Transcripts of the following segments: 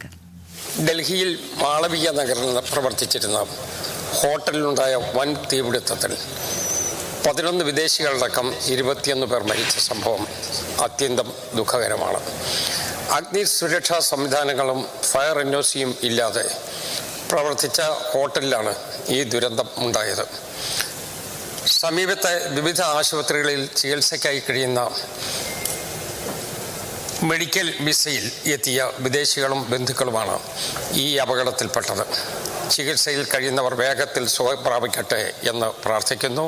കേൾക്കാം. ഡൽഹിയിൽ മാളവിക നഗറിൽ പ്രവർത്തിച്ചിരുന്ന ഹോട്ടലിലുണ്ടായ വൻ തീപിടുത്തത്തിൽ 11 വിദേശികളടക്കം 21 പേർ മരിച്ച സംഭവം അത്യന്തം ദുഃഖകരമാണ്. അഗ്നി സുരക്ഷാ സംവിധാനങ്ങളും ഫയർ എൻഒസിയും ഇല്ലാതെ പ്രവർത്തിച്ച ഹോട്ടലിലാണ് ഈ ദുരന്തം ഉണ്ടായത്. സമീപത്തെ വിവിധ ആശുപത്രികളിൽ ചികിത്സയ്ക്കായി കഴിയുന്ന മെഡിക്കൽ വിസയിൽ എത്തിയ വിദേശികളും ബന്ധുക്കളുമാണ് ഈ അപകടത്തിൽപ്പെട്ടത്. ചികിത്സയിൽ കഴിയുന്നവർ വേഗത്തിൽ സുഖം പ്രാപിക്കട്ടെ എന്ന് പ്രാർത്ഥിക്കുന്നു.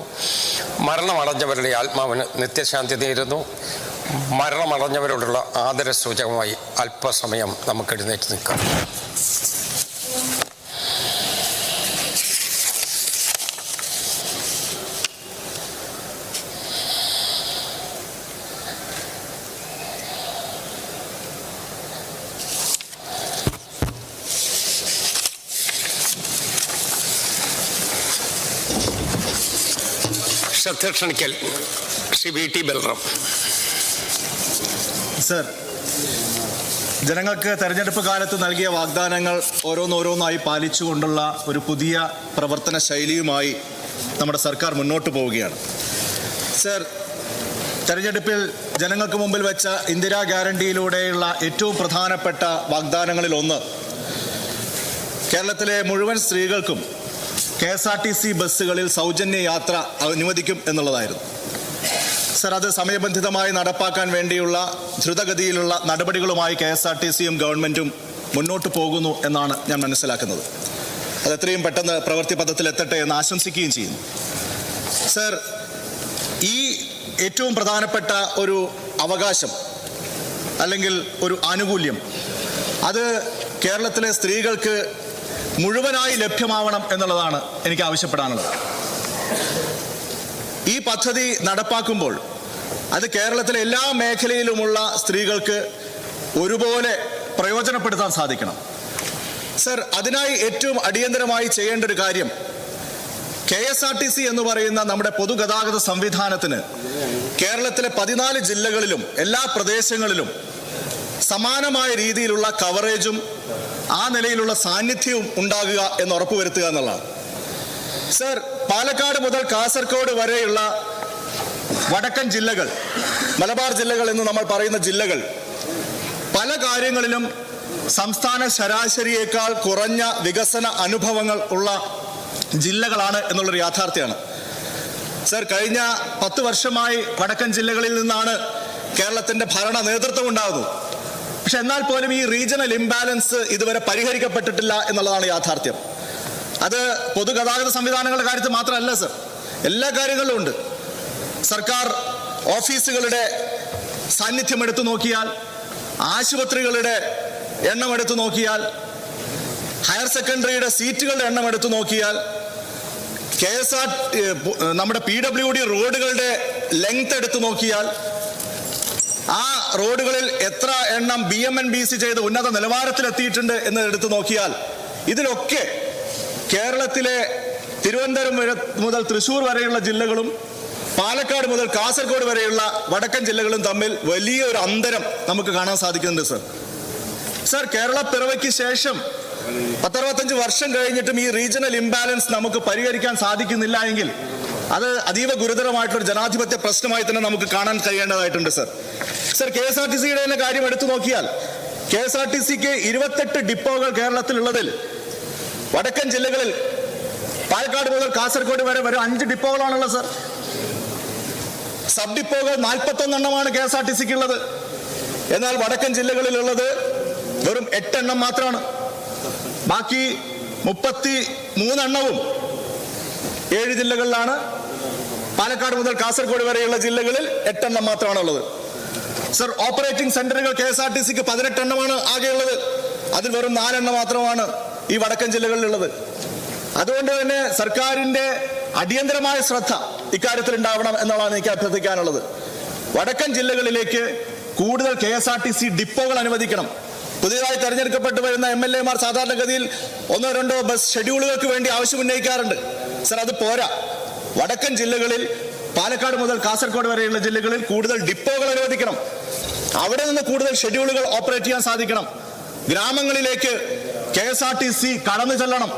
മരണമടഞ്ഞവരുടെ ആത്മാവിന് നിത്യശാന്തി നേരുന്നു. മരണമടഞ്ഞവരോടുള്ള ആദരസൂചകമായി അല്പസമയം നമുക്ക് എഴുന്നേറ്റ് നിൽക്കാം. ശ്രദ്ധ ക്ഷണിക്കൽ Shri V T Balram. Sir, ജനങ്ങൾക്ക് തെരഞ്ഞെടുപ്പ് കാലത്ത് നൽകിയ വാഗ്ദാനങ്ങൾ ഓരോന്നോരോന്നായി പാലിച്ചുകൊണ്ടുള്ള ഒരു പുതിയ പ്രവർത്തന ശൈലിയുമായി നമ്മുടെ സർക്കാർ മുന്നോട്ട് പോവുകയാണ്. സർ, തെരഞ്ഞെടുപ്പിൽ ജനങ്ങൾക്ക് മുമ്പിൽ വെച്ച ഇന്ദിരാ ഗ്യാരണ്ടിയിലൂടെയുള്ള ഏറ്റവും പ്രധാനപ്പെട്ട വാഗ്ദാനങ്ങളിൽ ഒന്ന് കേരളത്തിലെ മുഴുവൻ സ്ത്രീകൾക്കും KSRTC ബസ്സുകളിൽ സൗജന്യ യാത്ര അനുവദിക്കും എന്നുള്ളതായിരുന്നു. സർ, അത് സമയബന്ധിതമായി നടപ്പാക്കാൻ വേണ്ടിയുള്ള ദ്രുതഗതിയിലുള്ള നടപടികളുമായി KSRTCയും ഗവൺമെൻറ്റും മുന്നോട്ട് പോകുന്നു എന്നാണ് ഞാൻ മനസ്സിലാക്കുന്നത്. അത് എത്രയും പെട്ടെന്ന് പ്രവൃത്തി പഥത്തിലെത്തട്ടെ എന്ന് ആശംസിക്കുകയും ചെയ്യുന്നു. സർ, ഈ ഏറ്റവും പ്രധാനപ്പെട്ട ഒരു അവകാശം അല്ലെങ്കിൽ ഒരു ആനുകൂല്യം അത് കേരളത്തിലെ സ്ത്രീകൾക്ക് മുഴുവനായി ലഭ്യമാവണം എന്നുള്ളതാണ് എനിക്ക് ആവശ്യപ്പെടാനുള്ളത്. ഈ പദ്ധതി നടപ്പാക്കുമ്പോൾ അത് കേരളത്തിലെ എല്ലാ മേഖലയിലുമുള്ള സ്ത്രീകൾക്ക് ഒരുപോലെ പ്രയോജനപ്പെടുത്താൻ സാധിക്കണം. സർ, അതിനായി ഏറ്റവും അടിയന്തരമായി ചെയ്യേണ്ട ഒരു കാര്യം KSRTC എന്ന് പറയുന്ന നമ്മുടെ പൊതുഗതാഗത സംവിധാനത്തിന് കേരളത്തിലെ 14 ജില്ലകളിലും എല്ലാ പ്രദേശങ്ങളിലും സമാനമായ രീതിയിലുള്ള കവറേജും ആ നിലയിലുള്ള സാന്നിധ്യവും ഉണ്ടാകുക എന്ന് ഉറപ്പുവരുത്തുക എന്നുള്ളതാണ്. സർ, പാലക്കാട് മുതൽ കാസർഗോഡ് വരെയുള്ള വടക്കൻ ജില്ലകൾ, മലബാർ ജില്ലകൾ എന്ന് നമ്മൾ പറയുന്ന ജില്ലകൾ പല കാര്യങ്ങളിലും സംസ്ഥാന ശരാശരിയേക്കാൾ കുറഞ്ഞ വികസന അനുഭവങ്ങൾ ഉള്ള ജില്ലകളാണ് എന്നുള്ളൊരു യാഥാർത്ഥ്യമാണ്. സർ, കഴിഞ്ഞ 10 വർഷമായി വടക്കൻ ജില്ലകളിൽ നിന്നാണ് കേരളത്തിൻ്റെ ഭരണ നേതൃത്വം ഉണ്ടാകുന്നത്. പക്ഷെ എന്നാൽ പോലും ഈ റീജിയണൽ ഇംബാലൻസ് ഇതുവരെ പരിഹരിക്കപ്പെട്ടിട്ടില്ല എന്നുള്ളതാണ് യാഥാർത്ഥ്യം. അത് പൊതുഗതാഗത സംവിധാനങ്ങളുടെ കാര്യത്തിൽ മാത്രമല്ല സർ, എല്ലാ കാര്യങ്ങളിലും ഉണ്ട്. സർക്കാർ ഓഫീസുകളുടെ സാന്നിധ്യം എടുത്തു നോക്കിയാൽ, ആശുപത്രികളുടെ എണ്ണം എടുത്തു നോക്കിയാൽ, ഹയർ സെക്കൻഡറിയുടെ സീറ്റുകളുടെ എണ്ണം എടുത്തു നോക്കിയാൽ, നമ്മുടെ PWD റോഡുകളുടെ ലെങ്ത് എടുത്തു നോക്കിയാൽ, ആ റോഡുകളിൽ എത്ര എണ്ണം BMNBC ചെയ്ത് ഉന്നത നിലവാരത്തിലെത്തിയിട്ടുണ്ട് എന്ന് എടുത്തു നോക്കിയാൽ, ഇതിലൊക്കെ കേരളത്തിലെ തിരുവനന്തപുരം മുതൽ തൃശ്ശൂർ വരെയുള്ള ജില്ലകളും പാലക്കാട് മുതൽ കാസർഗോഡ് വരെയുള്ള വടക്കൻ ജില്ലകളും തമ്മിൽ വലിയൊരു അന്തരം നമുക്ക് കാണാൻ സാധിക്കുന്നുണ്ട്. സർ, കേരള പിറവിക്ക് ശേഷം 10-65 വർഷം കഴിഞ്ഞിട്ടും ഈ റീജിയണൽ ഇംബാലൻസ് നമുക്ക് പരിഹരിക്കാൻ സാധിക്കുന്നില്ല എങ്കിൽ അത് അതീവ ഗുരുതരമായിട്ടൊരു ജനാധിപത്യ പ്രശ്നമായി തന്നെ നമുക്ക് കാണാൻ കഴിയേണ്ടതായിട്ടുണ്ട്. സർ, KSRTCയുടെ തന്നെ കാര്യം എടുത്തു നോക്കിയാൽ KSRTCക്ക് 28 ഡിപ്പോകൾ കേരളത്തിലുള്ളതിൽ വടക്കൻ ജില്ലകളിൽ പാലക്കാട് മുതൽ കാസർഗോഡ് വരെ 5 ഡിപ്പോകളാണുള്ളത്. സർ, സബ് ഡിപ്പോകൾ 41 എണ്ണമാണ് KSRTCക്ക് ഉള്ളത്. എന്നാൽ വടക്കൻ ജില്ലകളിലുള്ളത് വെറും 8 എണ്ണം മാത്രമാണ്. ബാക്കി 33 എണ്ണവും 7 ജില്ലകളിലാണ്. പാലക്കാട് മുതൽ കാസർഗോഡ് വരെയുള്ള ജില്ലകളിൽ 8 എണ്ണം മാത്രമാണുള്ളത്. സർ, ഓപ്പറേറ്റിംഗ് സെന്ററുകൾ KSRTCക്ക് 18 എണ്ണമാണ് ആകെയുള്ളത്. അതിൽ വെറും 4 എണ്ണം മാത്രമാണ് ഈ വടക്കൻ ജില്ലകളിലുള്ളത്. അതുകൊണ്ട് തന്നെ സർക്കാരിന്റെ അടിയന്തരമായ ശ്രദ്ധ ഇക്കാര്യത്തിൽ ഉണ്ടാവണം എന്നുള്ളതാണ് എനിക്ക് അഭ്യർത്ഥിക്കാനുള്ളത്. വടക്കൻ ജില്ലകളിലേക്ക് കൂടുതൽ KSRTC ഡിപ്പോകൾ അനുവദിക്കണം. പുതിയതായി തെരഞ്ഞെടുക്കപ്പെട്ടു വരുന്ന MLA മാർ സാധാരണഗതിയിൽ 1-2 ബസ് ഷെഡ്യൂളുകൾക്ക് വേണ്ടി ആവശ്യം ഉന്നയിക്കാറുണ്ട്. സർ, അത് പോരാ. വടക്കൻ ജില്ലകളിൽ പാലക്കാട് മുതൽ കാസർഗോഡ് വരെയുള്ള ജില്ലകളിൽ കൂടുതൽ ഡിപ്പോകൾ അനുവദിക്കണം. അവിടെ നിന്ന് കൂടുതൽ ഷെഡ്യൂളുകൾ ഓപ്പറേറ്റ് ചെയ്യാൻ സാധിക്കണം. ഗ്രാമങ്ങളിലേക്ക് KSRTC കടന്നു ചെല്ലണം.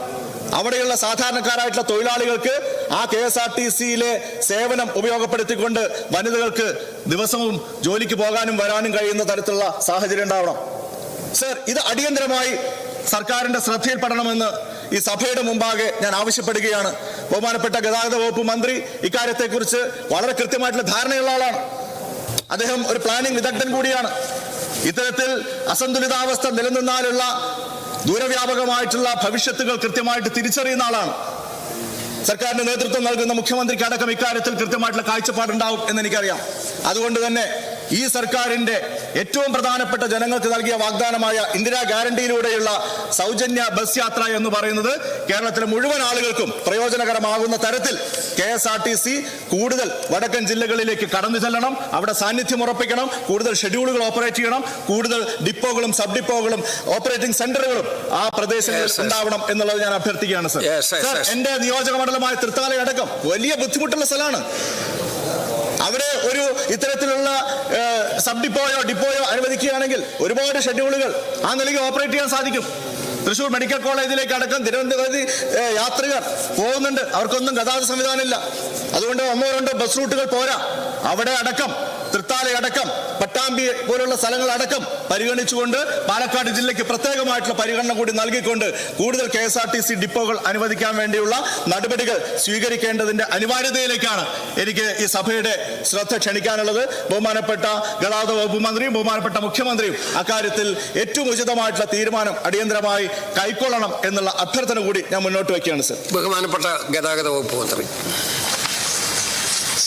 അവിടെയുള്ള സാധാരണക്കാരായിട്ടുള്ള തൊഴിലാളികൾക്ക് ആ KSRTCയിലെ സേവനം ഉപയോഗപ്പെടുത്തിക്കൊണ്ട് വനിതകൾക്ക് ദിവസവും ജോലിക്ക് പോകാനും വരാനും കഴിയുന്ന തരത്തിലുള്ള സാഹചര്യം ഉണ്ടാവണം. സർ, ഇത് അടിയന്തരമായി സർക്കാരിന്റെ ശ്രദ്ധയിൽപ്പെടണമെന്ന് ഈ സഭയുടെ മുമ്പാകെ ഞാൻ ആവശ്യപ്പെടുകയാണ്. ബഹുമാനപ്പെട്ട ഗതാഗത വകുപ്പ് മന്ത്രി ഇക്കാര്യത്തെക്കുറിച്ച് വളരെ കൃത്യമായിട്ടുള്ള ധാരണയുള്ള ആളാണ്. അദ്ദേഹം ഒരു പ്ലാനിംഗ് വിദഗ്ധൻ കൂടിയാണ്. ഇത്തരത്തിൽ അസന്തുലിതാവസ്ഥ നിലനിന്നാലുള്ള ദൂരവ്യാപകമായിട്ടുള്ള ഭവിഷ്യത്തുകൾ കൃത്യമായിട്ട് തിരിച്ചറിയുന്ന ആളാണ്. സർക്കാരിന് നേതൃത്വം നൽകുന്ന മുഖ്യമന്ത്രിക്ക് അടക്കം ഇക്കാര്യത്തിൽ കൃത്യമായിട്ടുള്ള കാഴ്ചപ്പാടുണ്ടാവും എന്ന് എനിക്കറിയാം. അതുകൊണ്ട് തന്നെ ഈ സർക്കാരിന്റെ ഏറ്റവും പ്രധാനപ്പെട്ട ജനങ്ങൾക്ക് നൽകിയ വാഗ്ദാനമായ ഇന്ദിരാ ഗ്യാരണ്ടിയിലൂടെയുള്ള സൗജന്യ ബസ് യാത്ര എന്ന് പറയുന്നത് കേരളത്തിലെ മുഴുവൻ ആളുകൾക്കും പ്രയോജനകരമാകുന്ന തരത്തിൽ KSRTC കൂടുതൽ വടക്കൻ ജില്ലകളിലേക്ക് കടന്നു ചെല്ലണം, അവിടെ സാന്നിധ്യം ഉറപ്പിക്കണം, കൂടുതൽ ഷെഡ്യൂളുകൾ ഓപ്പറേറ്റ് ചെയ്യണം, കൂടുതൽ ഡിപ്പോകളും സബ് ഡിപ്പോകളും ഓപ്പറേറ്റിംഗ് സെന്ററുകളും ആ പ്രദേശങ്ങളിൽ ഉണ്ടാവണം എന്നുള്ളത് ഞാൻ അഭ്യർത്ഥിക്കുകയാണ്. സർ, എന്റെ നിയോജക മണ്ഡലമായ തൃത്താലയടക്കം വലിയ ബുദ്ധിമുട്ടുള്ള സ്ഥലമാണ്. അവിടെ ഒരു ഇത്തരത്തിലുള്ള സബ് ഡിപ്പോയോ അനുവദിക്കുകയാണെങ്കിൽ ഒരുപാട് ഷെഡ്യൂളുകൾ ആ നിലയ്ക്ക് ഓപ്പറേറ്റ് ചെയ്യാൻ സാധിക്കും. തൃശ്ശൂർ മെഡിക്കൽ കോളേജിലേക്ക് അടക്കം നിരവധി യാത്രികർ പോകുന്നുണ്ട്. അവർക്കൊന്നും ഗതാഗത സംവിധാനമില്ല. അതുകൊണ്ട് 1-2 ബസ് റൂട്ടുകൾ പോരാ. അവിടെ അടക്കം തൃത്താലയടക്കം പട്ടാമ്പി പോലുള്ള സ്ഥലങ്ങളടക്കം പരിഗണിച്ചുകൊണ്ട് പാലക്കാട് ജില്ലയ്ക്ക് പ്രത്യേകമായിട്ടുള്ള പരിഗണന കൂടി നൽകിക്കൊണ്ട് കൂടുതൽ KSRTC ഡിപ്പോകൾ അനുവദിക്കാൻ വേണ്ടിയുള്ള നടപടികൾ സ്വീകരിക്കേണ്ടതിന്റെ അനിവാര്യതയിലേക്കാണ് എനിക്ക് ഈ സഭയുടെ ശ്രദ്ധ ക്ഷണിക്കാനുള്ളത്. ബഹുമാനപ്പെട്ട ഗതാഗത വകുപ്പ് മന്ത്രിയും ബഹുമാനപ്പെട്ട മുഖ്യമന്ത്രിയും അക്കാര്യത്തിൽ ഏറ്റവും ഉചിതമായിട്ടുള്ള തീരുമാനം അടിയന്തരമായി കൈക്കൊള്ളണം എന്നുള്ള അഭ്യർത്ഥന കൂടി ഞാൻ മുന്നോട്ട് വയ്ക്കുകയാണ്. സർ, ബഹുമാനപ്പെട്ട ഗതാഗത വകുപ്പ് മന്ത്രി.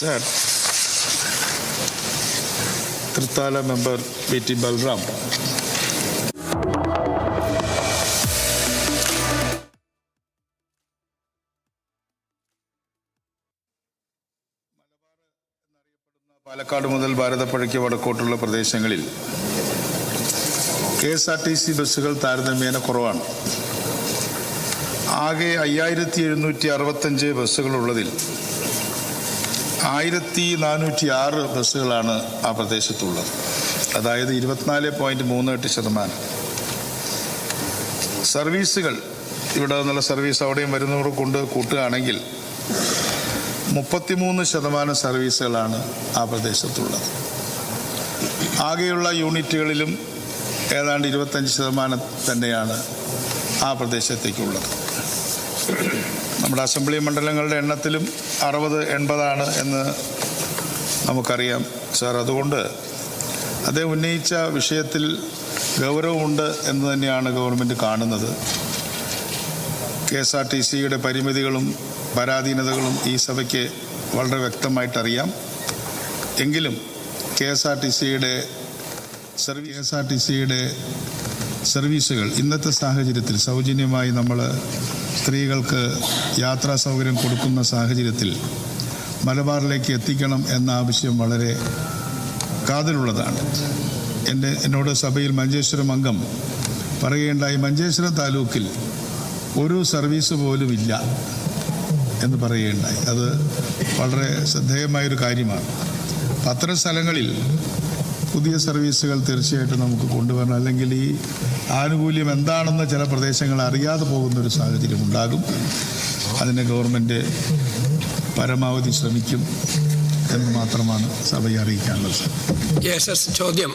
Sir, Thrithala member PT Balram. Palakkad മുതൽ ഭാരതപ്പുഴയ്ക്ക് വടക്കോട്ടുള്ള പ്രദേശങ്ങളിൽ KSRTC ബസ്സുകൾ താരതമ്യേന കുറവാണ്. ആകെ 5765 ബസ്സുകളുള്ളതിൽ 1406 ബസ്സുകളാണ് ആ പ്രദേശത്തുള്ളത്. അതായത് 24.38%. സർവീസുകൾ ഇവിടെ നിന്നുള്ള സർവീസ് അവിടെയും വരുന്നവർ കൊണ്ട് കൂട്ടുകയാണെങ്കിൽ 33% സർവീസുകളാണ് ആ പ്രദേശത്തുള്ളത്. ആകെയുള്ള യൂണിറ്റുകളിലും ഏതാണ്ട് 25% തന്നെയാണ് ആ പ്രദേശത്തേക്കുള്ളത്. നമ്മുടെ അസംബ്ലി മണ്ഡലങ്ങളുടെ എണ്ണത്തിലും 60-80 എന്ന് നമുക്കറിയാം. സാർ, അതുകൊണ്ട് അദ്ദേഹം ഉന്നയിച്ച വിഷയത്തിൽ ഗൗരവമുണ്ട് എന്ന് തന്നെയാണ് ഗവൺമെൻറ് കാണുന്നത്. KSRTCയുടെ പരിമിതികളും പരാധീനതകളും ഈ സഭയ്ക്ക് വളരെ വ്യക്തമായിട്ടറിയാം. എങ്കിലും KSRTCയുടെ സർവീസുകൾ ഇന്നത്തെ സാഹചര്യത്തിൽ സൗജന്യമായി നമ്മൾ സ്ത്രീകൾക്ക് യാത്രാ സൗകര്യം കൊടുക്കുന്ന സാഹചര്യത്തിൽ മലബാറിലേക്ക് എത്തിക്കണം എന്ന ആവശ്യം വളരെ കാതലുള്ളതാണ്. എന്നോട് സഭയിൽ മഞ്ചേശ്വരം അംഗം പറയുകയുണ്ടായി, മഞ്ചേശ്വരം താലൂക്കിൽ ഒരു സർവീസ് പോലും ഇല്ല എന്ന് പറയുകയുണ്ടായി. അത് വളരെ ശ്രദ്ധേയമായൊരു കാര്യമാണ്. അത്തരം സ്ഥലങ്ങളിൽ പുതിയ സർവീസുകൾ തീർച്ചയായിട്ടും നമുക്ക് കൊണ്ടുവരണം. അല്ലെങ്കിൽ ഈ ആനുകൂല്യം എന്താണെന്ന് ചില പ്രദേശങ്ങൾ അറിയാതെ പോകുന്നൊരു സാഹചര്യം ഉണ്ടാകും. അതിന് ഗവൺമെൻറ് പരമാവധി ശ്രമിക്കും എന്ന് മാത്രമാണ് സഭയെ അറിയിക്കാനുള്ളത്. ചോദ്യം.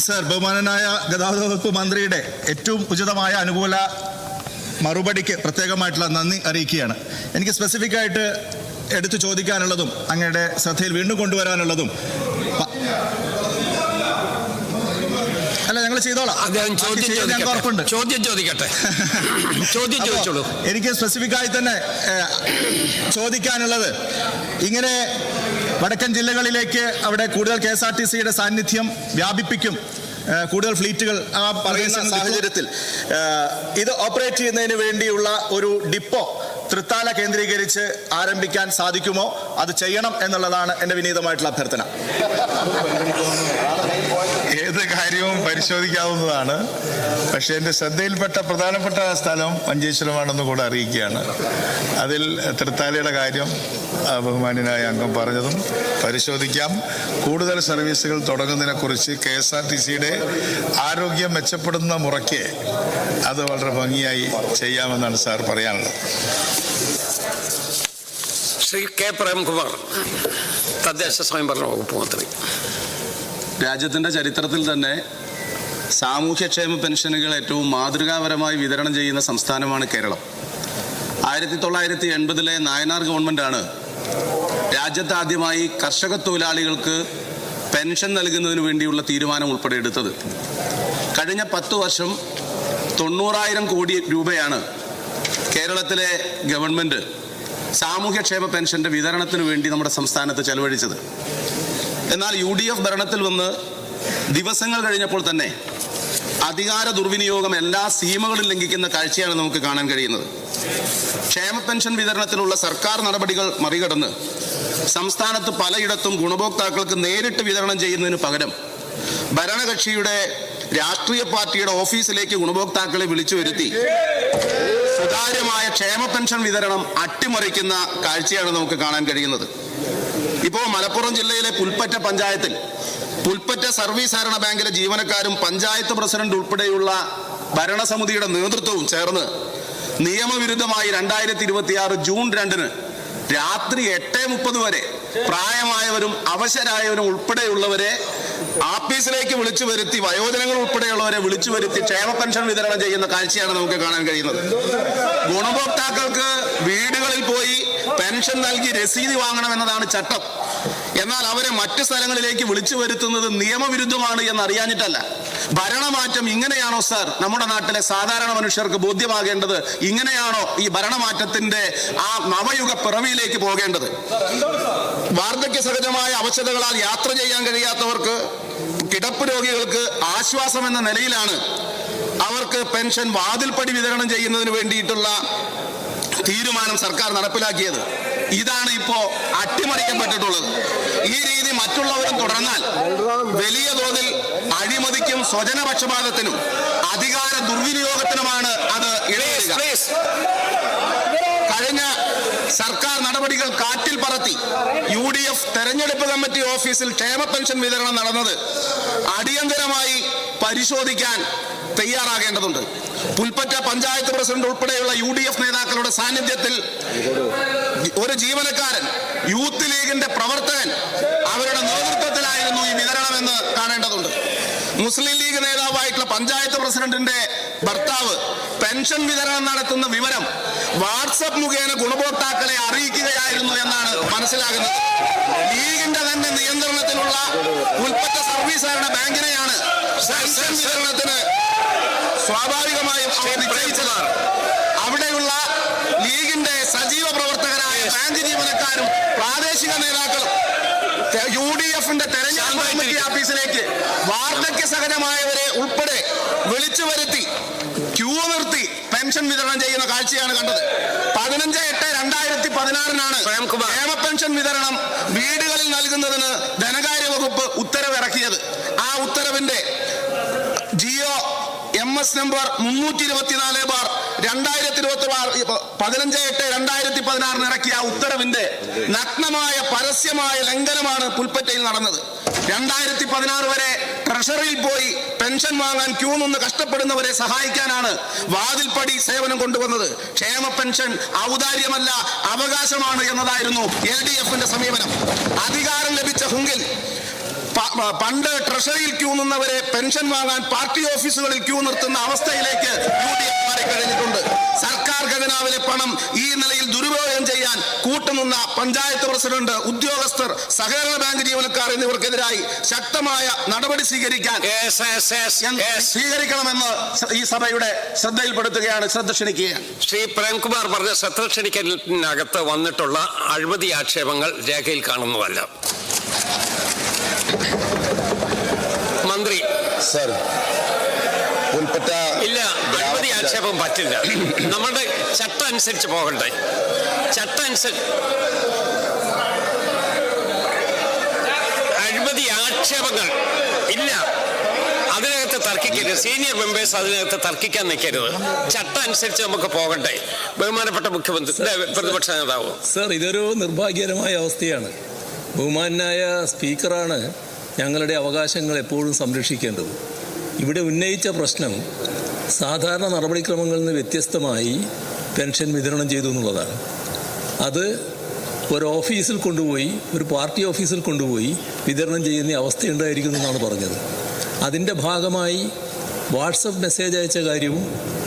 സർ, ബഹുമാനനായ ഗതാഗത വകുപ്പ് മന്ത്രിയുടെ ഏറ്റവും ഉചിതമായ അനുകൂല മറുപടിക്ക് പ്രത്യേകമായിട്ടുള്ള നന്ദി അറിയിക്കുകയാണ്. എനിക്ക് സ്പെസിഫിക് ആയിട്ട് എടുത്തു ചോദിക്കാനുള്ളതും അങ്ങയുടെ ശ്രദ്ധയിൽ വീണ്ടും കൊണ്ടുവരാനുള്ളതും അല്ല, ഞങ്ങൾ ചെയ്തോളാം. ചോദ്യം ചോദിക്കട്ടെ. ചോദ്യം ചോദിച്ചോളൂ. എനിക്ക് സ്പെസിഫിക് ആയി തന്നെ ചോദിക്കാനുള്ളത്, ഇങ്ങനെ വടക്കൻ ജില്ലകളിലേക്ക് അവിടെ കൂടുതൽ KSRTCയുടെ സാന്നിധ്യം വ്യാപിപ്പിക്കും, കൂടുതൽ ഫ്ലീറ്റുകൾ ആ പറയുന്ന സാഹചര്യത്തിൽ ഇത് ഓപ്പറേറ്റ് ചെയ്യുന്നതിന് വേണ്ടിയുള്ള ഒരു ഡിപ്പോ തൃത്താല കേന്ദ്രീകരിച്ച് ആരംഭിക്കാൻ സാധിക്കുമോ അത് ചെയ്യണം എന്നുള്ളതാണ് എൻ്റെ വിനീതമായിട്ടുള്ള അഭ്യർത്ഥന. ഏത് കാര്യവും പരിശോധിക്കാവുന്നതാണ്. പക്ഷേ എൻ്റെ ശ്രദ്ധയിൽപ്പെട്ട പ്രധാനപ്പെട്ട സ്ഥലം മഞ്ചേശ്വരമാണെന്ന് കൂടെ അറിയിക്കുകയാണ്. അതിൽ തൃത്താലയുടെ കാര്യം ബഹുമാന്യനായ അംഗം പറഞ്ഞതും പരിശോധിക്കാം. കൂടുതൽ സർവീസുകൾ തുടങ്ങുന്നതിനെക്കുറിച്ച് KSRTCയുടെ ആരോഗ്യം മെച്ചപ്പെടുന്ന മുറയ്ക്ക് അത് വളരെ ഭംഗിയായി ചെയ്യാമെന്നാണ് സാർ പറയാനുള്ളത്. ശ്രീ K. പ്രേംകുമാർ, തദ്ദേശ സ്വയംഭരണ വകുപ്പ് മന്ത്രി. രാജ്യത്തിൻ്റെ ചരിത്രത്തിൽ തന്നെ സാമൂഹ്യക്ഷേമ പെൻഷനുകൾ ഏറ്റവും മാതൃകാപരമായി വിതരണം ചെയ്യുന്ന സംസ്ഥാനമാണ് കേരളം. 1980 നായനാർ ഗവൺമെൻറ്റാണ് രാജ്യത്ത് ആദ്യമായി കർഷക തൊഴിലാളികൾക്ക് പെൻഷൻ നൽകുന്നതിന് വേണ്ടിയുള്ള തീരുമാനം ഉൾപ്പെടെ എടുത്തത്. കഴിഞ്ഞ 10 വർഷം 90,000 കോടി രൂപയാണ് കേരളത്തിലെ ഗവൺമെൻറ് സാമൂഹ്യക്ഷേമ പെൻഷൻ്റെ വിതരണത്തിന് വേണ്ടി നമ്മുടെ സംസ്ഥാനത്ത് ചെലവഴിച്ചത്. എന്നാൽ UDF ഭരണത്തിൽ വന്ന് ദിവസങ്ങൾ കഴിഞ്ഞപ്പോൾ തന്നെ അധികാര ദുർവിനിയോഗം എല്ലാ സീമകളും ലംഘിക്കുന്ന കാഴ്ചയാണ് നമുക്ക് കാണാൻ കഴിയുന്നത്. ക്ഷേമ പെൻഷൻ വിതരണത്തിനുള്ള സർക്കാർ നടപടികൾ മറികടന്ന് സംസ്ഥാനത്ത് പലയിടത്തും ഗുണഭോക്താക്കൾക്ക് നേരിട്ട് വിതരണം ചെയ്യുന്നതിന് പകരം ഭരണകക്ഷിയുടെ രാഷ്ട്രീയ പാർട്ടിയുടെ ഓഫീസിലേക്ക് ഗുണഭോക്താക്കളെ വിളിച്ചു വരുത്തി സുതാര്യമായ ക്ഷേമ പെൻഷൻ വിതരണം അട്ടിമറിക്കുന്ന കാഴ്ചയാണ് നമുക്ക് കാണാൻ കഴിയുന്നത്. ഇപ്പോൾ മലപ്പുറം ജില്ലയിലെ പുൽപ്പറ്റ പഞ്ചായത്തിൽ പുൽപ്പറ്റ സർവീസ് സഹകരണ ബാങ്കിലെ ജീവനക്കാരും പഞ്ചായത്ത് പ്രസിഡന്റ് ഉൾപ്പെടെയുള്ള ഭരണസമിതിയുടെ നേതൃത്വവും ചേർന്ന് നിയമവിരുദ്ധമായി 2026 ജൂൺ 2 രാത്രി 8:30 വരെ പ്രായമായവരും അവശരായവരും ഉൾപ്പെടെയുള്ളവരെ ആഫീസിലേക്ക് വിളിച്ചു വരുത്തി, വയോജനങ്ങൾ ഉൾപ്പെടെയുള്ളവരെ വിളിച്ചു വരുത്തി ക്ഷേമ പെൻഷൻ വിതരണം ചെയ്യുന്ന കാഴ്ചയാണ് നമുക്ക് കാണാൻ കഴിയുന്നത്. ഗുണഭോക്താക്കൾക്ക് വീടുകളിൽ പോയി പെൻഷൻ നൽകി രസീത് വാങ്ങണമെന്നതാണ് ചട്ടം. എന്നാൽ അവരെ മറ്റ് സ്ഥലങ്ങളിലേക്ക് വിളിച്ചു വരുത്തുന്നത് നിയമവിരുദ്ധമാണ് എന്നറിയാഞ്ഞിട്ടല്ല. ഭരണമാറ്റം ഇങ്ങനെയാണോ സാർ നമ്മുടെ നാട്ടിലെ സാധാരണ മനുഷ്യർക്ക് ബോധ്യമാകേണ്ടത്? ഇങ്ങനെയാണോ ഈ ഭരണമാറ്റത്തിന്റെ ആ നവയുഗ പിറവിയിലേക്ക് പോകേണ്ടത്? വാർദ്ധക്യ സഹജമായ അവശതകളാൽ യാത്ര ചെയ്യാൻ കഴിയാത്തവർക്ക്, കിടപ്പ് രോഗികൾക്ക് ആശ്വാസം എന്ന നിലയിലാണ് അവർക്ക് പെൻഷൻ വാതിൽപ്പടി വിതരണം ചെയ്യുന്നതിന് വേണ്ടിയിട്ടുള്ള തീരുമാനം സർക്കാർ നടപ്പിലാക്കിയത്. ഇതാണ് ഇപ്പോ അട്ടിമറിക്കപ്പെട്ടിട്ടുള്ളത്. ഈ രീതി മറ്റുള്ളവരും തുടർന്നാൽ വലിയ തോതിൽ അഴിമതിക്കും സ്വജനപക്ഷപാതത്തിനും അധികാര ദുർവിനിയോഗത്തിനുമാണ് അത് ഇടയാക്കുക. കഴിഞ്ഞ സർക്കാർ നടപടികൾ കാറ്റിൽ പറത്തി UDF തെരഞ്ഞെടുപ്പ് കമ്മിറ്റി ഓഫീസിൽ ക്ഷേമ പെൻഷൻ വിതരണം നടന്നത് അടിയന്തരമായി പരിശോധിക്കാൻ തയ്യാറാകേണ്ടതുണ്ട്. പുൽപ്പറ്റ പഞ്ചായത്ത് പ്രസിഡന്റ് ഉൾപ്പെടെയുള്ള UDF നേതാക്കളുടെ സാന്നിധ്യത്തിൽ ഒരു ജീവനക്കാരൻ, യൂത്ത് ലീഗിന്റെ പ്രവർത്തകൻ, അവരുടെ നേതൃത്വത്തിലായിരുന്നു ഈ വിതരണമെന്ന് കാണേണ്ടതുണ്ട്. മുസ്ലിം ലീഗ് നേതാവായിട്ടുള്ള പഞ്ചായത്ത് പ്രസിഡന്റിന്റെ ഭർത്താവ് പെൻഷൻ വിതരണം നടത്തുന്ന വിവരം വാട്സപ്പ് മുഖേന ഗുണഭോക്താക്കളെ അറിയിക്കുകയായിരുന്നു എന്നാണ് മനസ്സിലാകുന്നത്. ലീഗിന്റെ തന്നെ നിയന്ത്രണത്തിലുള്ള പുൽപ്പറ്റ സർവീസ് സഹകരണ ബാങ്കിനെയാണ് പെൻഷൻ വിതരണത്തിന് സ്വാഭാവികമായും നിശ്ചയിച്ചത്. അവിടെയുള്ള ലീഗിന്റെ സജീവ പ്രവർത്തകരായ ബാങ്ക് ജീവനക്കാരും പ്രാദേശിക നേതാക്കളും UDFന്റെ തെരഞ്ഞെടുപ്പ് കമ്മിറ്റി ഓഫീസിലേക്ക് വാർദ്ധക്യ സഹജമായവരെ ഉൾപ്പെടെ വിളിച്ചു വരുത്തി ക്യൂ നിർത്തി പെൻഷൻ വിതരണം ചെയ്യുന്ന കാഴ്ചയാണ് കണ്ടത്. 15/8/2016 ക്ഷേമ പെൻഷൻ വിതരണം വീടുകളിൽ നൽകുന്നതിന് ധനകാര്യ വകുപ്പ് ഉത്തരവിറക്കിയത്. ആ ഉത്തരവിന്റെ GO MS നമ്പർ 324/2016 15/8/2016 ഇറക്കിയ ഉത്തരവിന്റെ നഗ്നമായ പരസ്യമായ ലംഘനമാണ് പുൽപ്പറ്റയിൽ നടന്നത്. 2016 വരെ ട്രഷറിയിൽ പോയി പെൻഷൻ വാങ്ങാൻ ക്യൂ നിന്ന് കഷ്ടപ്പെടുന്നവരെ സഹായിക്കാനാണ് വാതിൽപ്പടി സേവനം കൊണ്ടുവന്നത്. ക്ഷേമ പെൻഷൻ ഔദാര്യമല്ല, അവകാശമാണ് എന്നതായിരുന്നു LDFന്റെ സമീപനം. അധികാരം ലഭിച്ച ഹുങ്കിൽ പണ്ട് ട്രഷറിയിൽ ക്യൂ നിന്നവരെ പെൻഷൻ വാങ്ങാൻ പാർട്ടി ഓഫീസുകളിൽ ക്യൂ നിർത്തുന്ന അവസ്ഥയിലേക്ക് UDF മാറിക്കഴിഞ്ഞിട്ടുണ്ട്. സർക്കാർ ഖജനാവിലെ പണം ഈ നിലയിൽ ദുരുപയോഗം ചെയ്യാൻ കൂട്ടുനിന്ന പഞ്ചായത്ത് പ്രസിഡന്റ്, ഉദ്യോഗസ്ഥർ, സഹകരണ ബാങ്ക് ജീവനക്കാർ എന്നിവർക്കെതിരായി ശക്തമായ നടപടി സ്വീകരിക്കണമെന്ന് ഈ സഭയുടെ ശ്രദ്ധയിൽപ്പെടുത്തുകയാണ്, ശ്രദ്ധ ക്ഷണിക്കുകയാണ്. ശ്രീ പ്രേംകുമാർ പറഞ്ഞ ശ്രദ്ധ ക്ഷണിക്കലിനകത്ത് വന്നിട്ടുള്ള അഴിമതി ആക്ഷേപങ്ങൾ രേഖയിൽ കാണുന്നതല്ല. മന്ത്രി സർ, പുൽപ്പറ്റ ഇല്ല, അഴിമതി ആക്ഷേപം പറ്റില്ല. നമ്മുടെ ചട്ടം അനുസരിച്ച് പോകണ്ടേ? ചട്ടം അനുസരിച്ച് അഴിമതി ആക്ഷേപങ്ങൾ ഇല്ല, അതിനകത്ത് തർക്കിക്കരുത്. സീനിയർ മെമ്പേഴ്സ് അതിനകത്ത് തർക്കിക്കാൻ നിൽക്കരുത്. ചട്ടം അനുസരിച്ച് നമുക്ക് പോകണ്ടേ? ബഹുമാനപ്പെട്ട മുഖ്യമന്ത്രി, പ്രതിപക്ഷ നേതാവ്. സർ, ഇതൊരു നിർഭാഗ്യകരമായ അവസ്ഥയാണ്. ബഹുമാനായ സ്പീക്കറാണ് ഞങ്ങളുടെ അവകാശങ്ങൾ എപ്പോഴും സംരക്ഷിക്കേണ്ടത്. ഇവിടെ ഉന്നയിച്ച പ്രശ്നം സാധാരണ നടപടിക്രമങ്ങളിൽ നിന്ന് വ്യത്യസ്തമായി പെൻഷൻ വിതരണം ചെയ്തു എന്നുള്ളതാണ്. അത് ഒരു ഓഫീസിൽ കൊണ്ടുപോയി, ഒരു പാർട്ടി ഓഫീസിൽ കൊണ്ടുപോയി വിതരണം ചെയ്യുന്ന അവസ്ഥയുണ്ടായിരിക്കുന്നു എന്നാണ് പറഞ്ഞത്. അതിൻ്റെ ഭാഗമായി വാട്സപ്പ് മെസ്സേജ് അയച്ച കാര്യവും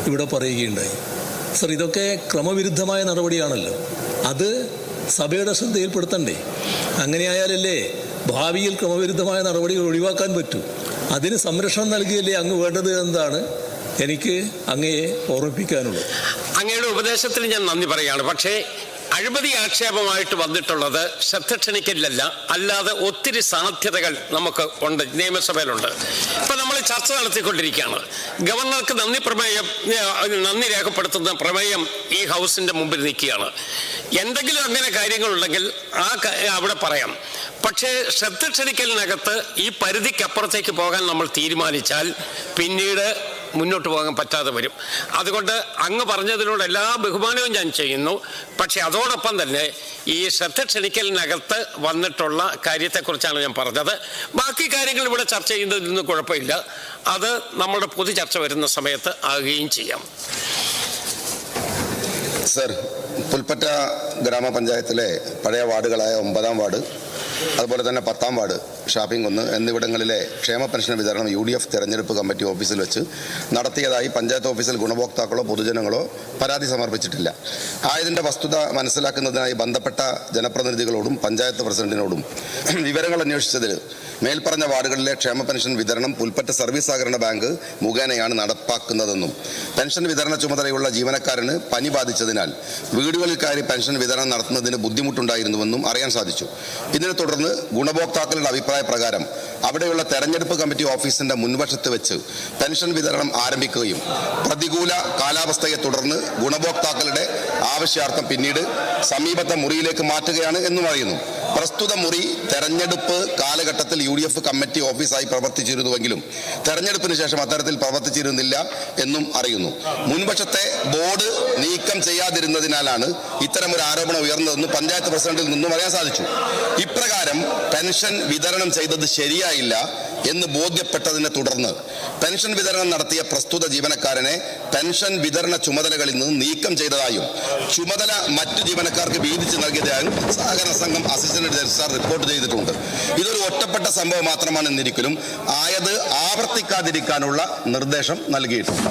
ഇവിടെ പറയുകയുണ്ടായി. സർ, ഇതൊക്കെ ക്രമവിരുദ്ധമായ നടപടിയാണല്ലോ. അത് സഭയുടെ ശ്രദ്ധയിൽപ്പെടുത്തണ്ടേ? അങ്ങനെയായാലല്ലേ ഭാവിയിൽ ക്രമവിരുദ്ധമായ നടപടികൾ ഒഴിവാക്കാൻ പറ്റൂ. അതിന് സംരക്ഷണം നൽകിയല്ലേ അങ്ങ് വേണ്ടത് എന്നതാണ് എനിക്ക് അങ്ങയെ ഓർമ്മിപ്പിക്കാനുള്ളത്. അങ്ങയുടെ ഉപദേശത്തിന് ഞാൻ നന്ദി പറയുകയാണ്. പക്ഷേ അഴിമതി ആക്ഷേപമായിട്ട് വന്നിട്ടുള്ളത് ശ്രദ്ധ ക്ഷണിക്കലല്ല, അല്ലാതെ ഒത്തിരി സാധ്യതകൾ നമുക്ക് ഉണ്ട്, നിയമസഭയിലുണ്ട്. ഇപ്പം നമ്മൾ ചർച്ച നടത്തിക്കൊണ്ടിരിക്കുകയാണ്. ഗവർണർക്ക് നന്ദി രേഖപ്പെടുത്തുന്ന പ്രമേയം ഈ ഹൗസിൻ്റെ മുമ്പിൽ നിൽക്കുകയാണ്. എന്തെങ്കിലും അങ്ങനെ കാര്യങ്ങളുണ്ടെങ്കിൽ അവിടെ പറയാം. പക്ഷേ ശ്രദ്ധ ക്ഷണിക്കലിനകത്ത് ഈ പരിധിക്കപ്പുറത്തേക്ക് പോകാൻ നമ്മൾ തീരുമാനിച്ചാൽ പിന്നീട് മുന്നോട്ട് പോകാൻ പറ്റാതെ വരും. അതുകൊണ്ട് അങ്ങ് പറഞ്ഞതിനോട് എല്ലാ ബഹുമാനവും ഞാൻ ചെയ്യുന്നു. പക്ഷെ അതോടൊപ്പം തന്നെ ഈ ശ്രദ്ധ ക്ഷണിക്കലിനകത്ത് വന്നിട്ടുള്ള കാര്യത്തെക്കുറിച്ചാണ് ഞാൻ പറഞ്ഞത്. ബാക്കി കാര്യങ്ങൾ ഇവിടെ ചർച്ച ചെയ്യുന്നതിലൊന്നും കുഴപ്പമില്ല. അത് നമ്മുടെ പൊതു ചർച്ച വരുന്ന സമയത്ത് ആകുകയും ചെയ്യാം. സർ, പുൽപ്പറ്റ ഗ്രാമപഞ്ചായത്തിലെ പഴയ വാർഡുകളായ 9-ാം വാർഡ്, അതുപോലെ തന്നെ 10-ാം വാർഡ്, ഷാപ്പിംഗ് 1 എന്നിവിടങ്ങളിലെ ക്ഷേമ പെൻഷൻ വിതരണം UDF തെരഞ്ഞെടുപ്പ് കമ്മിറ്റി ഓഫീസിൽ വെച്ച് നടത്തിയതായി പഞ്ചായത്ത് ഓഫീസിൽ ഗുണഭോക്താക്കളോ പൊതുജനങ്ങളോ പരാതി സമർപ്പിച്ചിട്ടില്ല. ആയതിൻ്റെ വസ്തുത മനസ്സിലാക്കുന്നതിനായി ബന്ധപ്പെട്ട ജനപ്രതിനിധികളോടും പഞ്ചായത്ത് പ്രസിഡന്റിനോടും വിവരങ്ങൾ അന്വേഷിച്ചതിൽ മേൽപ്പറഞ്ഞ വാർഡുകളിലെ ക്ഷേമ പെൻഷൻ വിതരണം പുൽപ്പറ്റ സർവീസ് സഹകരണ ബാങ്ക് മുഖേനയാണ് നടപ്പാക്കുന്നതെന്നും പെൻഷൻ വിതരണ ചുമതലയുള്ള ജീവനക്കാരന് പനി ബാധിച്ചതിനാൽ വീടുകളിൽ കയറി പെൻഷൻ വിതരണം നടത്തുന്നതിന് ബുദ്ധിമുട്ടുണ്ടായിരുന്നുവെന്നും അറിയാൻ സാധിച്ചു. ഇതിനെ തുടർന്ന് ഗുണഭോക്താക്കളുടെ അഭിപ്രായ പ്രകാരം അവിടെയുള്ള തെരഞ്ഞെടുപ്പ് കമ്മിറ്റി ഓഫീസിന്റെ മുൻവശത്ത് വെച്ച് പെൻഷൻ വിതരണം ആരംഭിക്കുകയും പ്രതികൂല കാലാവസ്ഥയെ തുടർന്ന് ഗുണഭോക്താക്കളുടെ ആവശ്യാർത്ഥം പിന്നീട് സമീപത്തെ മുറിയിലേക്ക് മാറ്റുകയാണ് എന്നും അറിയുന്നു. പ്രസ്തുത മുറി തെരഞ്ഞെടുപ്പ് കാലഘട്ടത്തിൽ UDF കമ്മിറ്റി ഓഫീസായി പ്രവർത്തിച്ചിരുന്നുവെങ്കിലും തെരഞ്ഞെടുപ്പിന് ശേഷം അത്തരത്തിൽ പ്രവർത്തിച്ചിരുന്നില്ല എന്നും അറിയുന്നു. മുൻവശത്തെ ബോർഡ് നീക്കം ചെയ്യാതിരുന്നതിനാലാണ് ഇത്തരമൊരു ആരോപണം ഉയർന്നതെന്ന് പഞ്ചായത്ത് പ്രസിഡന്റിൽ നിന്നും അറിയാൻ സാധിച്ചു. ഇപ്രകാരം പെൻഷൻ വിതരണം ചെയ്തത് ശരിയായില്ല എന്ന് ബോധ്യപ്പെട്ടതിനെ തുടർന്ന് പെൻഷൻ വിതരണം നടത്തിയ പ്രസ്തുത ജീവനക്കാരനെ പെൻഷൻ വിതരണ ചുമതലകളിൽ നിന്ന് നീക്കം ചെയ്തതായും ചുമതല മറ്റു ജീവനക്കാർക്ക് വീതിച്ചു നൽകിയതായും സഹകരണ സംഘം അസിസ്റ്റന്റ് രജിസ്ട്രാർ റിപ്പോർട്ട് ചെയ്തിട്ടുണ്ട്. ഇതൊരു ഒറ്റപ്പെട്ട സംഭവം മാത്രമാണ് എന്നിരിക്കലും ആയത് ആവർത്തിക്കാതിരിക്കാനുള്ള നിർദ്ദേശം നൽകിയിട്ടുണ്ട്.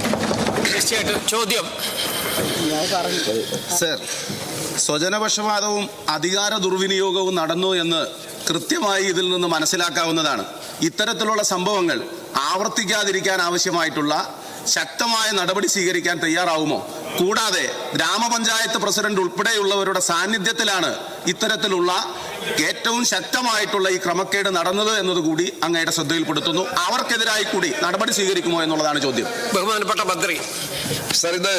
തീർച്ചയായിട്ടും ചോദ്യം. സർ, സ്വജനപക്ഷപാതവും അധികാര ദുർവിനിയോഗവും നടന്നു എന്ന് കൃത്യമായി ഇതിൽ നിന്ന് മനസ്സിലാക്കാവുന്നതാണ്. ഇത്തരത്തിലുള്ള സംഭവങ്ങൾ ആവർത്തിക്കാതിരിക്കാൻ ആവശ്യമായിട്ടുള്ള ശക്തമായ നടപടി സ്വീകരിക്കാൻ തയ്യാറാവുമോ? കൂടാതെ ഗ്രാമപഞ്ചായത്ത് പ്രസിഡന്റ് ഉൾപ്പെടെയുള്ളവരുടെ സാന്നിധ്യത്തിലാണ് ഇത്തരത്തിലുള്ള ഏറ്റവും ശക്തമായിട്ടുള്ള ഈ ക്രമക്കേട് നടന്നത് എന്നതുകൂടി അങ്ങയുടെ ശ്രദ്ധയിൽപ്പെടുത്തുന്നു. അവർക്കെതിരായി കൂടി നടപടി സ്വീകരിക്കുമോ എന്നുള്ളതാണ് ചോദ്യം. ബഹുമാനപ്പെട്ട മന്ത്രി. സർ, ഇത്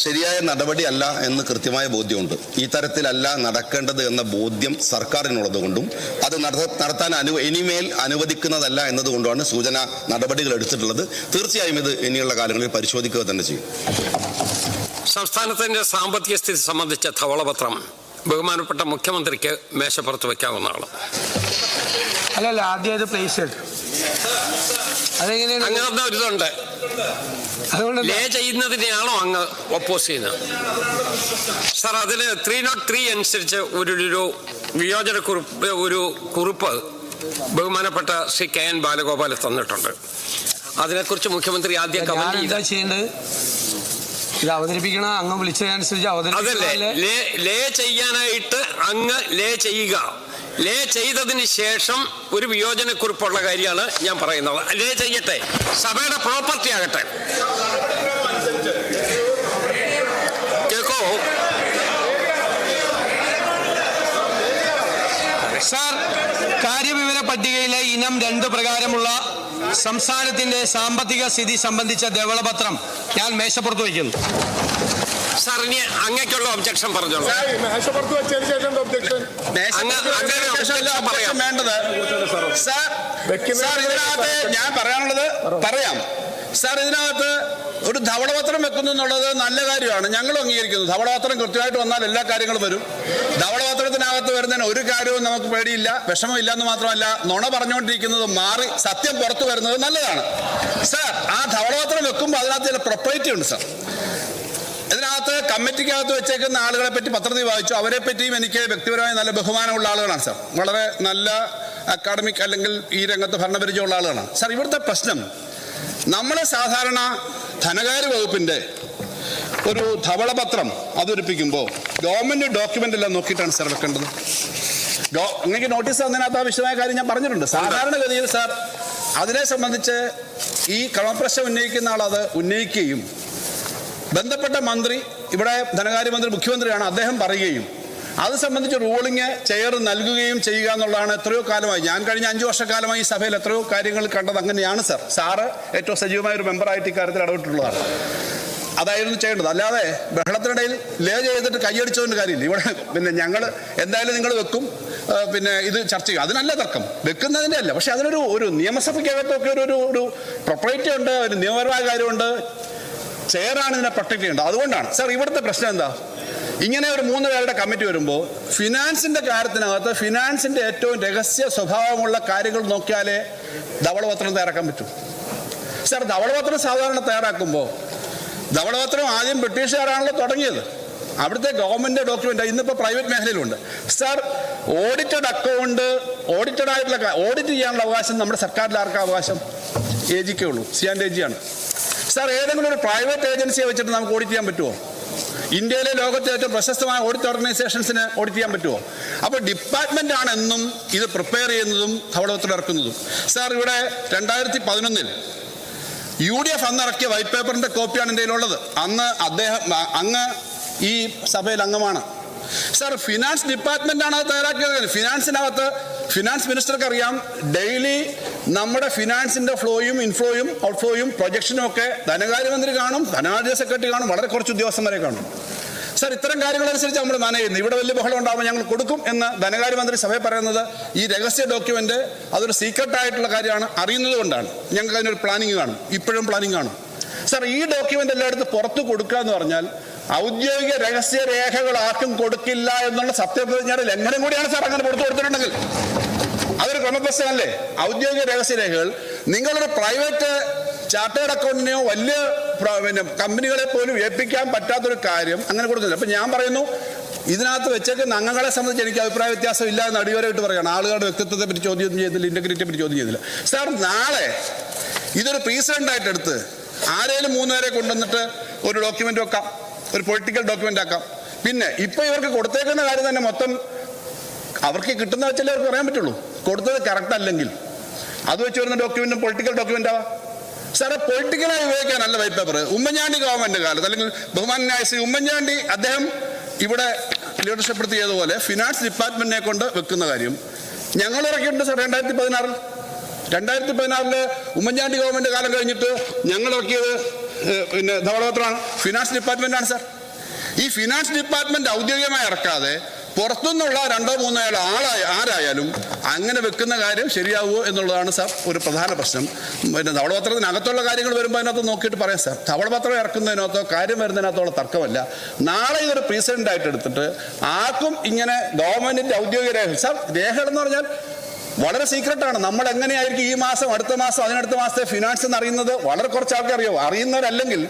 ശരിയായ നടപടിയല്ല എന്ന് കൃത്യമായ ബോധ്യമുണ്ട്. ഈ തരത്തിലല്ല നടക്കേണ്ടത് എന്ന ബോധ്യം സർക്കാരിനുള്ളത് കൊണ്ടും അത് നടത്താൻ ഇനിമേൽ അനുവദിക്കുന്നതല്ല എന്നതുകൊണ്ടാണ് സൂചന നടപടികൾ എടുത്തിട്ടുള്ളത്. തീർച്ചയായും ഇത് ഇനിയുള്ള കാലങ്ങളിൽ പരിശോധിക്കുക തന്നെ ചെയ്യും. സംസ്ഥാനത്തിന്റെ സാമ്പത്തിക സ്ഥിതി സംബന്ധിച്ച ധവളപത്രം ബഹുമാനപ്പെട്ട മുഖ്യമന്ത്രിക്ക് മേശപ്പുറത്ത് വെക്കാവുന്നതാണ്. അല്ലല്ല, ആദ്യം അത് പ്ലേസ് അതെങ്ങനെയാണ്? അങ്ങനെ ഒരു ഇതുണ്ട്. ലേ ചെയ്യുന്നതിനെയാണോ അങ്ങ് ഒപ്പോസ് ചെയ്യുന്നത്? സാർ, അതിന് 303 അനുസരിച്ച് ഒരു വിയോജന കുറിപ്പ് ബഹുമാനപ്പെട്ട ശ്രീ KN ബാലഗോപാൽ തന്നിട്ടുണ്ട്. അതിനെക്കുറിച്ച് മുഖ്യമന്ത്രി ആദ്യം എന്താ ചെയ്യേണ്ടത്? ഇത് അവതരിപ്പിക്കണം, അങ്ങ് വിളിച്ചതനുസരിച്ച് അതല്ലേ ലേ ചെയ്യാനായിട്ട് അങ്ങ് ലേ ചെയ്യുക. ലേ ചെയ്തതിന് ശേഷം ഒരു വിയോജനക്കുറിപ്പുള്ള കാര്യമാണ് ഞാൻ പറയുന്നത്. ലേ ചെയ്യട്ടെ, സഭയുടെ പ്രോപ്പർട്ടി ആകട്ടെ. കേൾക്കോ സാർ? കാര്യവിവര പട്ടികയിലെ ഇനം 2 പ്രകാരമുള്ള സംസ്ഥാനത്തിന്റെ സാമ്പത്തിക സ്ഥിതി സംബന്ധിച്ച ധവളപത്രം ഞാൻ മേശപ്പുറത്ത് വയ്ക്കുന്നു. സാർ, ഇനി അങ്ങേക്കുള്ള ഒബ്ജക്ഷൻ പറഞ്ഞോളൂ. മേശപ്പുറത്ത് വെച്ചതിന് ശേഷം ഒബ്ജക്ഷൻ വേണ്ടത് സാർ, ഇതിനകത്ത് ഞാൻ പറയാനുള്ളത് പറയാം. സാർ, ഇതിനകത്ത് ഒരു ധവളപത്രം വെക്കുന്നു എന്നുള്ളത് നല്ല കാര്യമാണ്, ഞങ്ങളും അംഗീകരിക്കുന്നു. ധവളപത്രം കൃത്യമായിട്ട് വന്നാൽ എല്ലാ കാര്യങ്ങളും വരും. ധവളപത്രത്തിനകത്ത് വരുന്നതിന് ഒരു കാര്യവും നമുക്ക് പേടിയില്ല, വിഷമമില്ല എന്ന് മാത്രമല്ല, നുണ പറഞ്ഞുകൊണ്ടിരിക്കുന്നത് മാറി സത്യം പുറത്തു വരുന്നത് നല്ലതാണ്. സാർ, ആ ധവളപത്രം വെക്കുമ്പോൾ അതിനകത്ത് ചില പ്രൊപ്പറേറ്റി ഉണ്ട്. സാർ, ഇതിനകത്ത് കമ്മിറ്റിക്കകത്ത് വെച്ചേക്കുന്ന ആളുകളെ പറ്റി പത്രത്തിൽ വായിച്ചു. അവരെ പറ്റിയും എനിക്ക് വ്യക്തിപരമായി നല്ല ബഹുമാനമുള്ള ആളുകളാണ്. സാർ, വളരെ നല്ല അക്കാഡമിക് അല്ലെങ്കിൽ ഈ രംഗത്ത് ഭരണപരിചയമുള്ള ആളുകളാണ്. സാർ, ഇവിടുത്തെ പ്രശ്നം നമ്മൾ സാധാരണ ധനകാര്യ വകുപ്പിന്റെ ഒരു ധവളപത്രം അവതരിപ്പിക്കുമ്പോൾ ഗവൺമെന്റ് ഡോക്യുമെന്റ് എല്ലാം നോക്കിയിട്ടാണ് സാർ വെക്കേണ്ടത്. നിങ്ങൾക്ക് നോട്ടീസ് തന്നതിനകത്ത് ആ വിശദമായ കാര്യം ഞാൻ പറഞ്ഞിട്ടുണ്ട്. സാധാരണഗതിയിൽ സാർ അതിനെ സംബന്ധിച്ച് ഈ ക്രമപ്രശ്നം ഉന്നയിക്കുന്ന ആൾ അത് ഉന്നയിക്കുകയും ബന്ധപ്പെട്ട മന്ത്രി, ഇവിടെ ധനകാര്യമന്ത്രി മുഖ്യമന്ത്രിയാണ്, അദ്ദേഹം പറയുകയും അത് സംബന്ധിച്ച് റൂളിംഗ് ചെയർ നൽകുകയും ചെയ്യുക എന്നുള്ളതാണ് എത്രയോ കാലമായി, ഞാൻ കഴിഞ്ഞ 5 വർഷക്കാലമായി ഈ സഭയിൽ എത്രയോ കാര്യങ്ങൾ കണ്ടത് അങ്ങനെയാണ്. സാർ, സാറ് ഏറ്റവും സജീവമായ ഒരു മെമ്പറായിട്ട് ഇക്കാര്യത്തിൽ ഇടപെട്ടിട്ടുള്ളതാണ്. അതായിരുന്നു ചെയ്യേണ്ടത്. അല്ലാതെ ബഹളത്തിനിടയിൽ ലേ ചെയ്തിട്ട് കൈയടിച്ചതിൻ്റെ കാര്യമില്ല. ഇവിടെ പിന്നെ ഞങ്ങൾ എന്തായാലും നിങ്ങൾ വെക്കും, പിന്നെ ഇത് ചർച്ച ചെയ്യും, അതിനല്ല തർക്കം, വെക്കുന്നതിൻ്റെ അല്ല. പക്ഷെ അതിനൊരു നിയമസഭയ്ക്കകത്തൊക്കെ ഒരു പ്രൊപ്പറേറ്റി ഉണ്ട്, ഒരു നിയമപരമായ കാര്യമുണ്ട്. ചെയറാണ് ഇതിനെ പ്രൊട്ടക്ട് ചെയ്യേണ്ടത്. അതുകൊണ്ടാണ് സാർ ഇവിടുത്തെ പ്രശ്നം എന്താ, ഇങ്ങനെ ഒരു 3 പേരുടെ കമ്മിറ്റി വരുമ്പോൾ ഫിനാൻസിന്റെ കാര്യത്തിനകത്ത് ഫിനാൻസിന്റെ ഏറ്റവും രഹസ്യ സ്വഭാവമുള്ള കാര്യങ്ങൾ നോക്കിയാലേ ധവളപത്രം തയ്യാറാക്കാൻ പറ്റൂ. സാർ, ധവളപത്രം സാധാരണ തയ്യാറാക്കുമ്പോൾ ധവളപത്രം ആദ്യം ബ്രിട്ടീഷുകാരാണല്ലോ തുടങ്ങിയത്. അവിടുത്തെ ഗവൺമെന്റ് ഡോക്യുമെന്റ് ഇന്നിപ്പോൾ പ്രൈവറ്റ് മേഖലയിലുണ്ട്. സാർ, ഓഡിറ്റഡ് അക്കൗണ്ട്, ഓഡിറ്റഡ് ആയിട്ടുള്ള ഓഡിറ്റ് ചെയ്യാനുള്ള അവകാശം നമ്മുടെ സർക്കാരിൽ ആർക്കാ അവകാശം? AGക്കേ ഉള്ളൂ, C&AG ആണ്. സാർ, ഏതെങ്കിലും ഒരു പ്രൈവറ്റ് ഏജൻസിയെ വെച്ചിട്ട് നമുക്ക് ഓഡിറ്റ് ചെയ്യാൻ പറ്റുമോ? ഇന്ത്യയിലെ ലോകത്തെ ഏറ്റവും പ്രശസ്തമായ ഓഡിറ്റ് ഓർഗനൈസേഷൻസിന് ഓഡിറ്റ് ചെയ്യാൻ പറ്റുമോ? അപ്പോൾ ഡിപ്പാർട്ട്മെന്റ് ആണ് എന്നും ഇത് പ്രിപ്പയർ ചെയ്യുന്നതും ധവളപത്രം ഇറക്കുന്നതും. സാർ, ഇവിടെ 2011 UDF അന്ന് ഇറക്കിയ വൈറ്റ് പേപ്പറിന്റെ കോപ്പിയാണ് എൻ്റെ കയ്യിലുള്ളത്. അന്ന് അങ്ങ് ഈ സഭയിൽ അംഗമാണ്. സാർ, ഫിനാൻസ് ഡിപ്പാർട്ട്മെന്റ് ആണ് അത് തയ്യാറാക്കിയത്. ഫിനാൻസിനകത്ത് ഫിനാൻസ് മിനിസ്റ്റർക്ക് അറിയാം, ഡെയിലി നമ്മുടെ ഫിനാൻസിന്റെ ഫ്ലോയും ഇൻഫ്ലോയും ഔട്ട്ഫ്ലോയും പ്രൊജക്ഷനും ഒക്കെ ധനകാര്യമന്ത്രി കാണും, ധനകാര്യ സെക്രട്ടറി കാണും, വളരെ കുറച്ച് ഉദ്യോഗസ്ഥന്മാരെ കാണും. സാർ, ഇത്തരം കാര്യങ്ങളനുസരിച്ച് നമ്മൾ മാനേജ് ചെയ്യുന്നത്. ഇവിടെ വലിയ ബഹളം ഉണ്ടാകുമ്പോൾ ഞങ്ങൾ കൊടുക്കും എന്ന് ധനകാര്യമന്ത്രി സഭയിൽ പറയുന്നത് ഈ രഹസ്യ ഡോക്യുമെന്റ് അതൊരു സീക്രട്ട് ആയിട്ടുള്ള കാര്യമാണ്, അറിയുന്നത് കൊണ്ടാണ്. ഞങ്ങൾക്ക് അതിനൊരു പ്ലാനിങ് കാണും, ഇപ്പോഴും പ്ലാനിങ് കാണും. സാർ, ഈ ഡോക്യുമെന്റ് എല്ലായിടത്തും പുറത്ത് കൊടുക്കുക എന്ന് പറഞ്ഞാൽ ഔദ്യോഗിക രഹസ്യ രേഖകൾ ആർക്കും കൊടുക്കില്ല എന്നുള്ള സത്യപ്രതിജ്ഞയുടെ ലംഘനം കൂടിയാണ്. സാർ, അങ്ങനെ പുറത്തു കൊടുത്തിട്ടുണ്ടെങ്കിൽ അതൊരു ക്രമപ്രശ്നമല്ലേ? ഔദ്യോഗിക രഹസ്യ രേഖകൾ നിങ്ങളൊരു പ്രൈവറ്റ് ചാർട്ടേഡ് അക്കൗണ്ടിനെയോ വലിയ കമ്പനികളെ പോലും ഏൽപ്പിക്കാൻ പറ്റാത്തൊരു കാര്യം അങ്ങനെ കൊടുക്കുന്നില്ല. അപ്പം ഞാൻ പറയുന്നു, ഇതിനകത്ത് വെച്ചേക്കുന്ന അംഗങ്ങളെ സംബന്ധിച്ച് എനിക്ക് അഭിപ്രായ വ്യത്യാസം ഇല്ല എന്ന് അടിവരയിട്ട് പറയുകയാണ്. ആളുകളുടെ വ്യക്തിത്വത്തെ പറ്റി ചോദ്യം ചെയ്തില്ല, ഇന്റഗ്രിറ്റിയെ പറ്റി ചോദ്യം ചെയ്തില്ല. സാർ, നാളെ ഇതൊരു പ്രീസിഡന്റായിട്ട് എടുത്ത് ആരെങ്കിലും 3 പേരെ കൊണ്ടുവന്നിട്ട് ഒരു ഡോക്യുമെന്റ് വെക്കാം, ഒരു പൊളിറ്റിക്കൽ ഡോക്യുമെന്റ് ആക്കാം. പിന്നെ ഇപ്പൊ ഇവർക്ക് കൊടുത്തേക്കുന്ന കാര്യം തന്നെ മൊത്തം അവർക്ക് കിട്ടുന്ന വെച്ചല്ലേ അവർക്ക് പറയാൻ പറ്റുള്ളൂ. കൊടുത്തത് കറക്റ്റ് അല്ലെങ്കിൽ അത് വെച്ച് വരുന്ന ഡോക്യുമെന്റും പൊളിറ്റിക്കൽ ഡോക്യുമെന്റ് ആവാം. സാറെ, പൊളിറ്റിക്കലായി ഉപയോഗിക്കാനല്ല വൈറ്റ് പേപ്പർ. ഉമ്മൻചാണ്ടി ഗവൺമെന്റ് കാലത്ത് അല്ലെങ്കിൽ ബഹുമാനായ ശ്രീ ഉമ്മൻചാണ്ടി അദ്ദേഹം ഇവിടെ ലീഡർഷിപ്പ് എടുത്ത് ചെയ്തതുപോലെ ഫിനാൻസ് ഡിപ്പാർട്ട്മെന്റിനെ കൊണ്ട് വെക്കുന്ന കാര്യം ഞങ്ങൾ ഇറക്കിയിട്ടുണ്ട് സാർ. 2016 ഉമ്മൻചാണ്ടി ഗവൺമെന്റ് കാലം കഴിഞ്ഞിട്ട് ഞങ്ങൾ ഇറക്കിയത് പിന്നെ ധവളപത്രമാണ്, ഫിനാൻസ് ഡിപ്പാർട്ട്മെന്റാണ് സാർ. ഈ ഫിനാൻസ് ഡിപ്പാർട്ട്മെന്റ് ഔദ്യോഗികമായി ഇറക്കാതെ പുറത്തുനിന്നുള്ള 2-3 ആരായാലും അങ്ങനെ വെക്കുന്ന കാര്യം ശരിയാവുമോ എന്നുള്ളതാണ് സാർ ഒരു പ്രധാന പ്രശ്നം. പിന്നെ ധവളപത്രത്തിനകത്തുള്ള കാര്യങ്ങൾ വരുമ്പോൾ അതിനകത്ത് നോക്കിയിട്ട് പറയാം സാർ. ധവളപത്രം ഇറക്കുന്നതിനകത്തോ കാര്യം വരുന്നതിനകത്തോളം തർക്കമല്ല. നാളെ ഇതൊരു പ്രസിഡന്റായിട്ട് എടുത്തിട്ട് ആർക്കും ഇങ്ങനെ ഗവൺമെന്റിന്റെ ഔദ്യോഗിക രേഖ, സാർ രേഖകൾ എന്ന് പറഞ്ഞാൽ വളരെ സീക്രട്ടാണ്. നമ്മൾ എങ്ങനെയായിരിക്കും ഈ മാസം, അടുത്ത മാസം, അതിനടുത്ത മാസത്തെ ഫിനാൻസ് എന്ന് അറിയുന്നത് വളരെ കുറച്ച് ആൾക്കാർ അറിയാമോ. അറിയുന്നവരല്ലെങ്കിൽ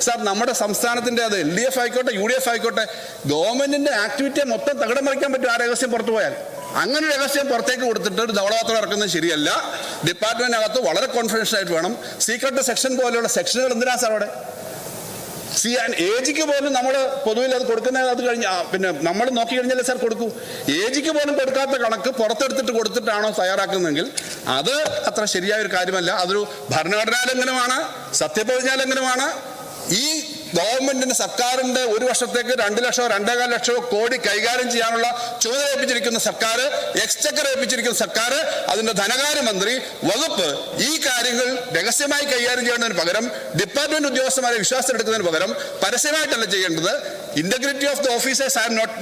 സാർ, നമ്മുടെ സംസ്ഥാനത്തിന്റെ അത് LDF ആയിക്കോട്ടെ UDF ആയിക്കോട്ടെ ഗവൺമെന്റിന്റെ ആക്ടിവിറ്റിയെ മൊത്തം തകിടം മറിക്കാൻ പറ്റും ആ രഹസ്യം പുറത്തു പോയാൽ. അങ്ങനെ രഹസ്യം പുറത്തേക്ക് കൊടുത്തിട്ട് ഒരു ധവളപത്രം ഇറക്കുന്നത് ശരിയല്ല. ഡിപ്പാർട്ട്മെന്റിനകത്ത് വളരെ കോൺഫിഡൻഷ്യൽ ആയിട്ട് വേണം. സീക്രട്ട് സെക്ഷൻ പോലെയുള്ള സെക്ഷനുകൾ എന്തിനാ സാർ അവിടെ? AGക്ക് പോലും നമ്മൾ പൊതുവിൽ അത് കൊടുക്കുന്നത് അത് കഴിഞ്ഞ് പിന്നെ നമ്മൾ നോക്കി കഴിഞ്ഞാലേ സാർ കൊടുക്കൂ. AGക്ക് പോലും കൊടുക്കാത്ത കണക്ക് പുറത്തെടുത്തിട്ട് കൊടുത്തിട്ടാണോ തയ്യാറാക്കുന്നതെങ്കിൽ അത് അത്ര ശരിയായ ഒരു കാര്യമല്ല. അതൊരു ഭരണഘടനാ ലംഘനമാണ്, സത്യപ്രതിജ്ഞാ ലംഘനമാണ്. ഈ ഗവൺമെന്റിന് സർക്കാരിന്റെ ഒരു വർഷത്തേക്ക് 2 ലക്ഷമോ 2.25 ലക്ഷമോ കോടി കൈകാര്യം ചെയ്യാനുള്ള ചുമതല ഏൽപ്പിച്ചിരിക്കുന്ന സർക്കാർ, എക്സ്ചക്കർ ഏൽപ്പിച്ചിരിക്കുന്ന സർക്കാർ, അതിന്റെ ധനകാര്യമന്ത്രി, വകുപ്പ് ഈ കാര്യങ്ങൾ രഹസ്യമായി കൈകാര്യം ചെയ്യുന്നതിന് പകരം, ഡിപ്പാർട്ട്മെന്റ് ഉദ്യോഗസ്ഥന്മാരെ വിശ്വാസത്തിലെടുക്കുന്നതിന് പകരം പരസ്യമായിട്ടല്ല ചെയ്യേണ്ടത്. Integrity of the officers are not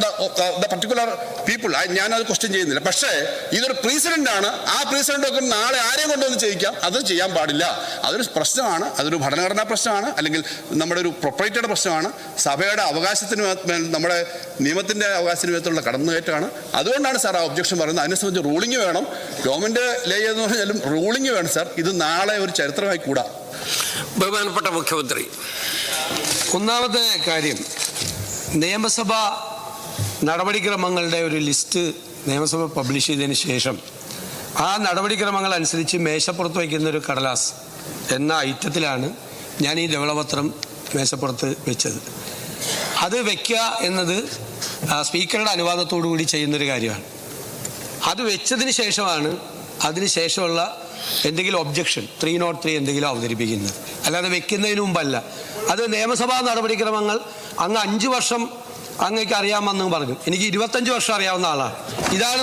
the particular people. ഞാനത് ക്വസ്റ്റ്യൻ ചെയ്യുന്നില്ല. പക്ഷേ ഇതൊരു പ്രസിഡന്റ് ആണ്. ആ പ്രസിഡന്റ് ഒക്കെ നാളെ ആരെയും കൊണ്ടുവന്ന് ചെയ്യിക്കാം. അത് ചെയ്യാൻ പാടില്ല. അതൊരു പ്രശ്നമാണ്. അതൊരു ഭരണഘടനാ പ്രശ്നമാണ്, അല്ലെങ്കിൽ നമ്മുടെ ഒരു പ്രൊപ്പറേറ്ററുടെ പ്രശ്നമാണ്. സഭയുടെ അവകാശത്തിന് നമ്മുടെ നിയമത്തിന്റെ അവകാശത്തിന് മേലുള്ള കടന്നുകയറ്റമാണ്. അതുകൊണ്ടാണ് സാർ ആ ഒബ്ജക്ഷൻ പറയുന്നത്. അതിനെ സംബന്ധിച്ച് റൂളിംഗ് വേണം. ഗവൺമെന്റ് ലേ എന്ന് പറഞ്ഞാലും റൂളിംഗ് വേണം സാർ. ഇത് നാളെ ഒരു ചരിത്രമായി കൂടാ. ബഹുമാനപ്പെട്ട മുഖ്യമന്ത്രി, ഒന്നാമത്തെ കാര്യം, നിയമസഭ നടപടിക്രമങ്ങളുടെ ഒരു ലിസ്റ്റ് നിയമസഭ പബ്ലിഷ് ചെയ്തതിന് ശേഷം ആ നടപടിക്രമങ്ങൾ അനുസരിച്ച് മേശപ്പുറത്ത് വയ്ക്കുന്ന ഒരു കടലാസ് എന്ന ഐറ്റത്തിലാണ് ഞാൻ ഈ ധവളപത്രം മേശപ്പുറത്ത് വെച്ചത്. അത് വയ്ക്കുക എന്നത് സ്പീക്കറുടെ അനുവാദത്തോടു കൂടി ചെയ്യുന്നൊരു കാര്യമാണ്. അത് വെച്ചതിന് ശേഷമാണ് അതിന് ശേഷമുള്ള എന്തെങ്കിലും ഒബ്ജക്ഷൻ 303 എന്തെങ്കിലും അവതരിപ്പിക്കുന്നത്. അല്ലാതെ വെക്കുന്നതിന് മുമ്പല്ല. അത് നിയമസഭാ നടപടിക്രമങ്ങൾ അങ്ങ് 5 വർഷം അങ്ങേക്ക് അറിയാമെന്ന് പറഞ്ഞു. എനിക്ക് 25 വർഷം അറിയാവുന്ന ആളാണ്. ഇതാണ്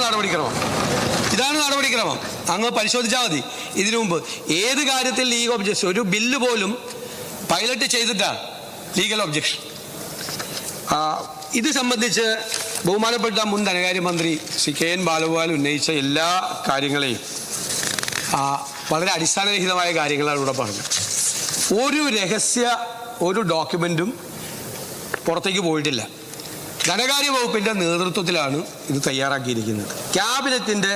നടപടിക്രമം. അങ്ങ് പരിശോധിച്ചാൽ മതി. ഇതിനു മുമ്പ് ഏത് കാര്യത്തിൽ ലീഗൽ ഒബ്ജക്ഷൻ, ഒരു ബില്ല് പോലും പൈലറ്റ് ചെയ്തിട്ടാണ് ലീഗൽ ഒബ്ജക്ഷൻ. ഇത് സംബന്ധിച്ച് ബഹുമാനപ്പെട്ട മുൻ ധനകാര്യമന്ത്രി ശ്രീ KN ബാലഗോപാൽ ഉന്നയിച്ച എല്ലാ കാര്യങ്ങളെയും വളരെ അടിസ്ഥാനരഹിതമായ കാര്യങ്ങളാണ് ഇവിടെ പറഞ്ഞത്. ഒരു ഡോക്യുമെൻറ്റും പുറത്തേക്ക് പോയിട്ടില്ല. ധനകാര്യ വകുപ്പിൻ്റെ നേതൃത്വത്തിലാണ് ഇത് തയ്യാറാക്കിയിരിക്കുന്നത്. ക്യാബിനറ്റിൻ്റെ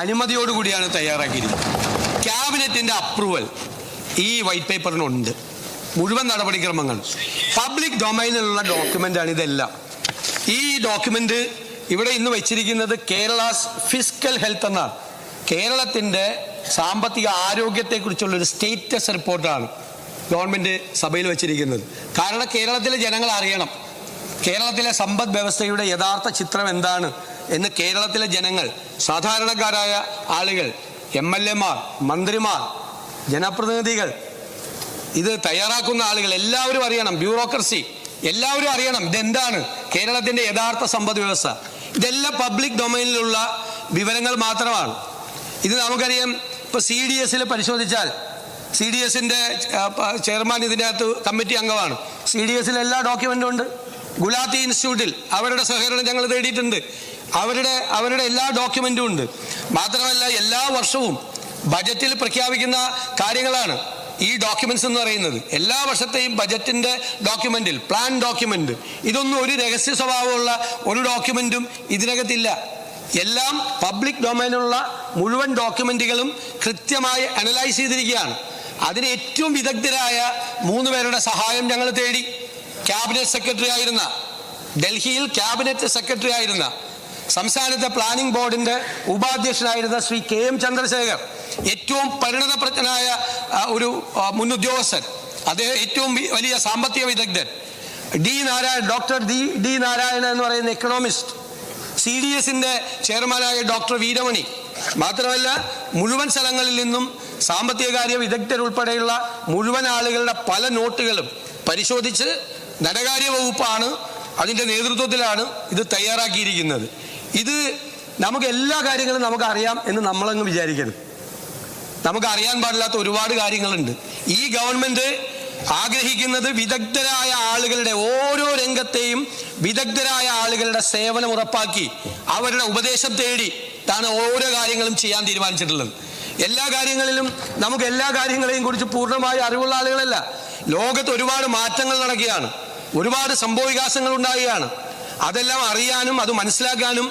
അനുമതിയോടുകൂടിയാണ് തയ്യാറാക്കിയിരിക്കുന്നത്. ക്യാബിനറ്റിൻ്റെ അപ്രൂവൽ ഈ വൈറ്റ് പേപ്പറിനുണ്ട്. മുഴുവൻ നടപടിക്രമങ്ങൾ പബ്ലിക് ഡൊമൈനിലുള്ള ഡോക്യുമെൻ്റാണ് ഇതെല്ലാം. ഈ ഡോക്യുമെൻ്റ് ഇവിടെ ഇന്ന് വെച്ചിരിക്കുന്നത് കേരളാസ് ഫിസ്ക്കൽ ഹെൽത്ത് എന്നാണ്. കേരളത്തിൻ്റെ സാമ്പത്തിക ആരോഗ്യത്തെക്കുറിച്ചുള്ളൊരു സ്റ്റേറ്റസ് റിപ്പോർട്ടാണ് ഗവൺമെൻറ് സഭയിൽ വെച്ചിരിക്കുന്നത്. കാരണം കേരളത്തിലെ ജനങ്ങൾ അറിയണം കേരളത്തിലെ സമ്പദ് വ്യവസ്ഥയുടെ യഥാർത്ഥ ചിത്രം എന്താണ് എന്ന്. കേരളത്തിലെ ജനങ്ങൾ, സാധാരണക്കാരായ ആളുകൾ, MLA-മാർ, മന്ത്രിമാർ, ജനപ്രതിനിധികൾ, ഇത് തയ്യാറാക്കുന്ന ആളുകൾ എല്ലാവരും അറിയണം. ബ്യൂറോക്രസി എല്ലാവരും അറിയണം ഇതെന്താണ് കേരളത്തിൻ്റെ യഥാർത്ഥ സമ്പദ് വ്യവസ്ഥ. ഇതെല്ലാം പബ്ലിക് ഡൊമൈനിലുള്ള വിവരങ്ങൾ മാത്രമാണ്. ഇത് നമുക്കറിയാം. ഇപ്പോൾ CDS-ൽ പരിശോധിച്ചാൽ CDS-ൻ്റെ ചെയർമാൻ ഇതിനകത്ത് കമ്മിറ്റി അംഗമാണ്. CDS-ൽ എല്ലാ ഡോക്യുമെൻറ്റും ഉണ്ട്. ഗുലാത്തി ഇൻസ്റ്റിറ്റ്യൂട്ടിൽ അവരുടെ സഹകരണം ഞങ്ങൾ തേടിയിട്ടുണ്ട്. അവരുടെ എല്ലാ ഡോക്യുമെൻറ്റും ഉണ്ട്. മാത്രമല്ല എല്ലാ വർഷവും ബജറ്റിൽ പ്രഖ്യാപിക്കുന്ന കാര്യങ്ങളാണ് ഈ ഡോക്യുമെന്റ്സ് എന്ന് പറയുന്നത്. എല്ലാ വർഷത്തെയും ബജറ്റിൻ്റെ ഡോക്യുമെന്റിൽ, പ്ലാൻ ഡോക്യുമെന്റ്, ഇതൊന്നും ഒരു രഹസ്യ സ്വഭാവമുള്ള ഒരു ഡോക്യുമെന്റും ഇതിനകത്തില്ല. എല്ലാം പബ്ലിക് ഡൊമൈനിലുള്ള മുഴുവൻ ഡോക്യുമെന്റുകളും കൃത്യമായി അനലൈസ് ചെയ്തിരിക്കുകയാണ്. അതിന് ഏറ്റവും വിദഗ്ധരായ 3 പേരുടെ സഹായം ഞങ്ങൾ തേടി. ക്യാബിനറ്റ് സെക്രട്ടറി ആയിരുന്ന, ഡൽഹിയിൽ ക്യാബിനറ്റ് സെക്രട്ടറി ആയിരുന്ന, സംസ്ഥാനത്തെ പ്ലാനിംഗ് ബോർഡിന്റെ ഉപാധ്യക്ഷനായിരുന്ന ശ്രീ KM ചന്ദ്രശേഖർ, ഏറ്റവും പരിണതപ്രജ്ഞനായ ഒരു മുൻ ഉദ്യോഗസ്ഥൻ, അദ്ദേഹം ഏറ്റവും വലിയ സാമ്പത്തിക വിദഗ്ധൻ, ഡോക്ടർ ഡി നാരായണ എന്ന് പറയുന്ന എക്കണോമിസ്റ്റ്, CDS-ന്റെ ചെയർമാനായ ഡോക്ടർ വീരമണി. മാത്രമല്ല മുഴുവൻ സ്ഥലങ്ങളിൽ നിന്നും സാമ്പത്തിക കാര്യ വിദഗ്ധരുൾപ്പെടെയുള്ള മുഴുവൻ ആളുകളുടെ പല നോട്ടുകളും പരിശോധിച്ച് ധനകാര്യ വകുപ്പാണ് അതിൻ്റെ നേതൃത്വത്തിലാണ് ഇത് തയ്യാറാക്കിയിരിക്കുന്നത്. ഇത് നമുക്ക് എല്ലാ കാര്യങ്ങളും നമുക്കറിയാം എന്ന് നമ്മളങ്ങ് വിചാരിക്കണം. നമുക്കറിയാൻ പാടില്ലാത്ത ഒരുപാട് കാര്യങ്ങളുണ്ട്. ഈ ഗവൺമെൻറ് ആഗ്രഹിക്കുന്നത് വിദഗ്ധരായ ആളുകളുടെ, ഓരോ രംഗത്തെയും വിദഗ്ധരായ ആളുകളുടെ സേവനം ഉറപ്പാക്കി അവരുടെ ഉപദേശം തേടി ാണ് ഓരോ കാര്യങ്ങളും ചെയ്യാൻ തീരുമാനിച്ചിട്ടുള്ളത്. എല്ലാ കാര്യങ്ങളിലും നമുക്ക് എല്ലാ കാര്യങ്ങളെയും കുറിച്ച് പൂർണ്ണമായി അറിവുള്ള ആളുകളല്ല. ലോകത്ത് ഒരുപാട് മാറ്റങ്ങൾ നടക്കുകയാണ്, ഒരുപാട് സംഭവവികാസങ്ങൾ ഉണ്ടാകുകയാണ്. അതെല്ലാം അറിയാനും അത് മനസ്സിലാക്കാനും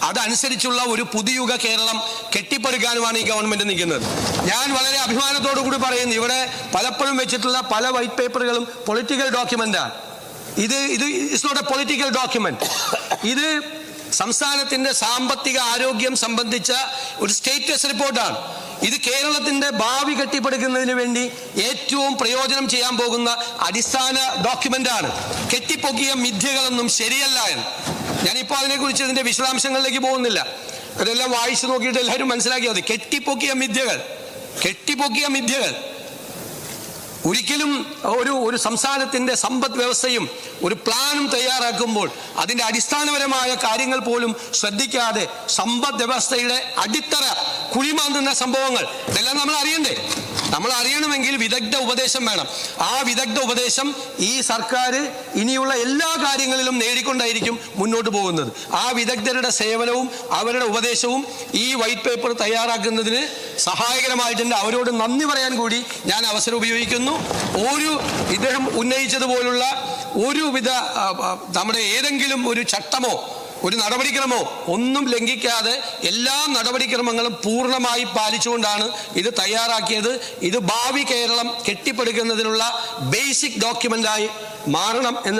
അതനുസരിച്ചുള്ള ഒരു പുതുയുഗ കേരളം കെട്ടിപ്പടുക്കാനുമാണ് ഈ ഗവൺമെന്റ് നിൽക്കുന്നത്. ഞാൻ വളരെ അഭിമാനത്തോടു കൂടി പറയുന്നു, ഇവിടെ പലപ്പോഴും വെച്ചിട്ടുള്ള പല വൈറ്റ് പേപ്പറുകളും പൊളിറ്റിക്കൽ ഡോക്യുമെന്റാണ്. ഇത് it's not a political document. ഇത് സംസ്ഥാനത്തിന്റെ സാമ്പത്തിക ആരോഗ്യം സംബന്ധിച്ച ഒരു സ്റ്റേറ്റസ് റിപ്പോർട്ടാണ്. ഇത് കേരളത്തിന്റെ ഭാവി കെട്ടിപ്പടുക്കുന്നതിന് വേണ്ടി ഏറ്റവും പ്രയോജനം ചെയ്യാൻ പോകുന്ന അടിസ്ഥാന ഡോക്യുമെന്റാണ്. കെട്ടിപ്പൊക്കിയ മിഥ്യകളൊന്നും ശരിയല്ല എന്ന് ഞാനിപ്പോൾ അതിനെക്കുറിച്ച് ഇതിന്റെ വിശദാംശങ്ങളിലേക്ക് പോകുന്നില്ല. അതെല്ലാം വായിച്ചു നോക്കിയിട്ട് എല്ലാവരും മനസ്സിലാക്കിയാൽ മതി. കെട്ടിപ്പൊക്കിയ മിഥ്യകൾ ഒരിക്കലും ഒരു സംസ്ഥാനത്തിൻ്റെ സമ്പദ് വ്യവസ്ഥയും ഒരു പ്ലാനും തയ്യാറാക്കുമ്പോൾ അതിൻ്റെ അടിസ്ഥാനപരമായ കാര്യങ്ങൾ പോലും ശ്രദ്ധിക്കാതെ സമ്പദ് വ്യവസ്ഥയുടെ അടിത്തറ കുഴിമാന്തുന്ന സംഭവങ്ങൾ ഇതെല്ലാം നമ്മൾ അറിയണ്ടേ? നമ്മൾ അറിയണമെങ്കിൽ വിദഗ്ധ ഉപദേശം വേണം. ആ വിദഗ്ധ ഉപദേശം ഈ സർക്കാർ ഇനിയുള്ള എല്ലാ കാര്യങ്ങളിലും നേടിക്കൊണ്ടായിരിക്കും മുന്നോട്ട് പോകുന്നത്. ആ വിദഗ്ധരുടെ സേവനവും അവരുടെ ഉപദേശവും ഈ വൈറ്റ് പേപ്പർ തയ്യാറാക്കുന്നതിന് സഹായകരമായിട്ടുണ്ട്. അവരോട് നന്ദി പറയാൻ കൂടി ഞാൻ അവസരം ഉപയോഗിക്കുന്നു. ഇദ്ദേഹം ഉന്നയിച്ചതുപോലുള്ള ഒരുവിധ നമ്മുടെ ഏതെങ്കിലും ഒരു ചട്ടമോ ഒരു നടപടിക്രമോ ഒന്നും ലംഘിക്കാതെ എല്ലാ നടപടിക്രമങ്ങളും പൂർണ്ണമായി പാലിച്ചുകൊണ്ടാണ് ഇത് തയ്യാറാക്കിയത്. ഇത് ഭാവി കേരളം കെട്ടിപ്പടുക്കുന്നതിനുള്ള ബേസിക് ഡോക്യുമെന്റായി മാറണം എന്ന